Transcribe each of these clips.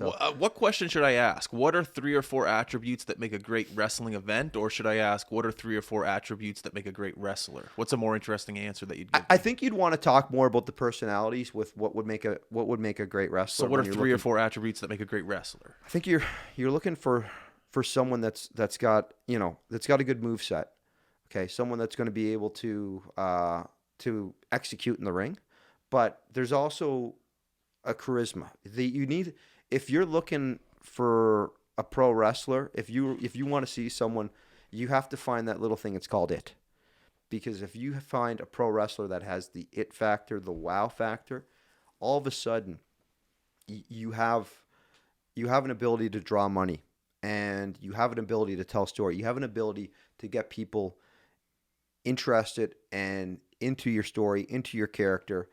So, What question should I ask? What are 3 or 4 attributes that make a great wrestling event? Or should I ask, what are 3 or 4 attributes that make a great wrestler? What's a more interesting answer that you'd give I me? think you'd want to talk more about the personalities with what would make a great wrestler. So what are when you're 3 or looking- 4 attributes that make a great wrestler? I think you're looking for someone that's got that's got a good move set. Okay, someone that's going to be able to execute in the ring, but there's also a charisma. You need, if you're looking for a pro wrestler, if you want to see someone, you have to find that little thing. It's called it. Because if you find a pro wrestler that has the it factor, the wow factor, all of a sudden you have an ability to draw money, and you have an ability to tell story. You have an ability to get people interested and into your story, into your character,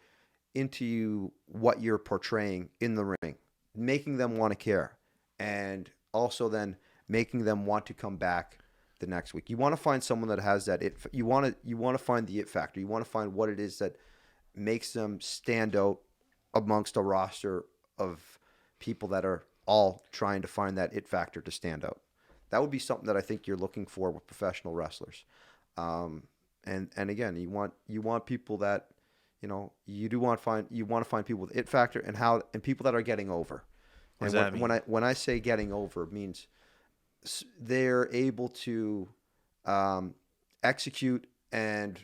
into what you're portraying in the ring, making them want to care, and also then making them want to come back the next week. You want to find someone that has that it. You want to find the it factor. You want to find what it is that makes them stand out amongst a roster of people that are all trying to find that it factor to stand out. That would be something that I think you're looking for with professional wrestlers. And again, you want people that you want to find people with it factor and people that are getting over. What does And that mean? when I say getting over, it means they're able to execute and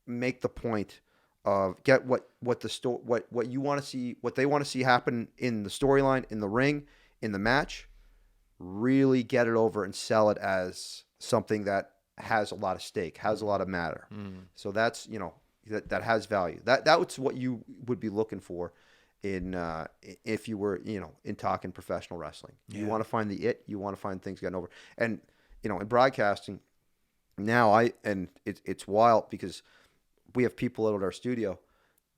make the point of get what you want to see, what they want to see happen in the storyline, in the ring, in the match. Really get it over and sell it as something that has a lot of stake, has a lot of matter. So that's that has value. That's what you would be looking for in if you were in talking professional wrestling. You want to find the it. You want to find things getting over. And in broadcasting now, it's wild because we have people out at our studio.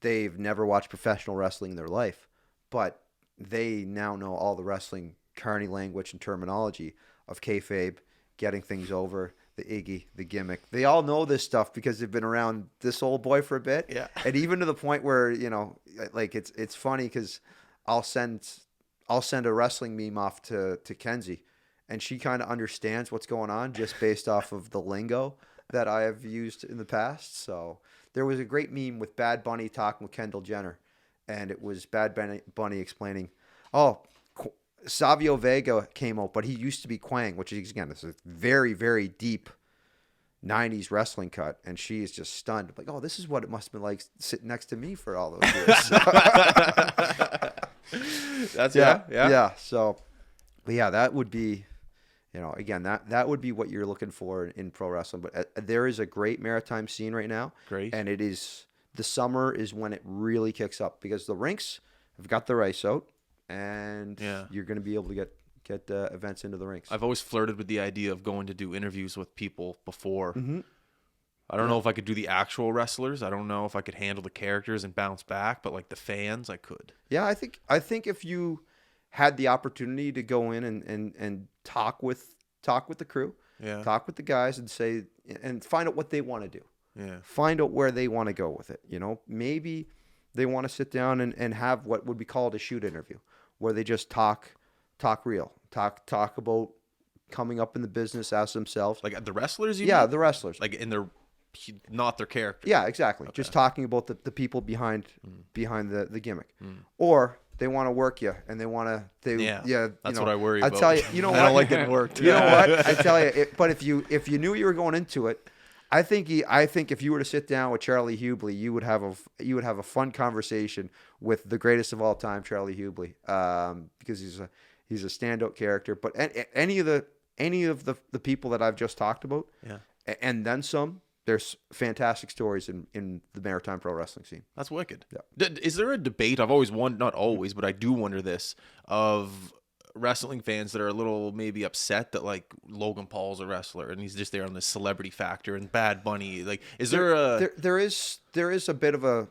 They've never watched professional wrestling in their life, but they now know all the wrestling carny language and terminology of kayfabe, getting things over, the Iggy, the gimmick. They all know this stuff because they've been around this old boy for a bit. Yeah. And even to the point where, like it's funny because I'll send a wrestling meme off to Kenzie, and she kind of understands what's going on just based off of the lingo that I have used in the past. So there was a great meme with Bad Bunny talking with Kendall Jenner, and it was Bad Bunny explaining, Savio Vega came out, but he used to be Quang, which is, again, this is a very, very deep 90s wrestling cut. And she is just stunned. Like, this is what it must have been like sitting next to me for all those years. That's Yeah. So, but yeah, that would be, again, that would be what you're looking for in pro wrestling. But there is a great maritime scene right now. Great. And the summer is when it really kicks up because the rinks have got their ice out. And you're going to be able to get events into the rinks. I've always flirted with the idea of going to do interviews with people before. Mm-hmm. I don't know if I could do the actual wrestlers. I don't know if I could handle the characters and bounce back, but like the fans, I could. Yeah, I think if you had the opportunity to go in and talk with the crew, talk with the guys and find out what they want to do. Yeah. Find out where they want to go with it. Maybe they want to sit down and have what would be called a shoot interview, where they just talk real, talk about coming up in the business as themselves. Like the wrestlers, the wrestlers. Like in their, not their character. Yeah, exactly. Okay. Just talking about the people behind the gimmick. Or they want to work you and they want to that's what I worry about. I tell you, what? I don't like getting worked. You know what? I tell you, but if you knew you were going into it, I think if you were to sit down with Charlie Hubley, you would have a fun conversation with the greatest of all time, Charlie Hubley, because he's a standout character. But any of the people that I've just talked about, and then some, there's fantastic stories in the maritime pro wrestling scene. That's wicked. Yeah. Is there a debate? I've always wondered, not always, but I do wonder this, of wrestling fans that are a little maybe upset that like Logan Paul's a wrestler and he's just there on the celebrity factor, and Bad Bunny, like, is there is a bit of a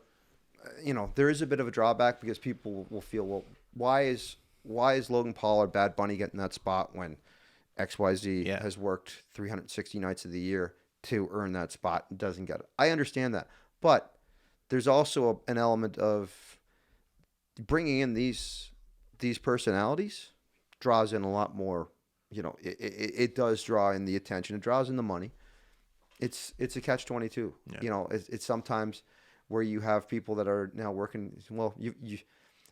drawback because people will feel, well, why is Logan Paul or Bad Bunny getting that spot when XYZ has worked 360 nights of the year to earn that spot and doesn't get it? I understand that, but there's also an element of bringing in these personalities draws in a lot more. It does draw in the attention. It draws in the money. It's a catch-22. Yeah. It's sometimes where you have people that are now working. Well,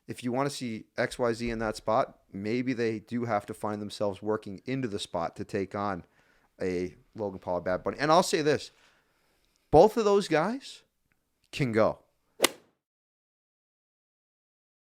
if you want to see XYZ in that spot, maybe they do have to find themselves working into the spot to take on a Logan Paul or Bad Bunny. And I'll say this: both of those guys can go.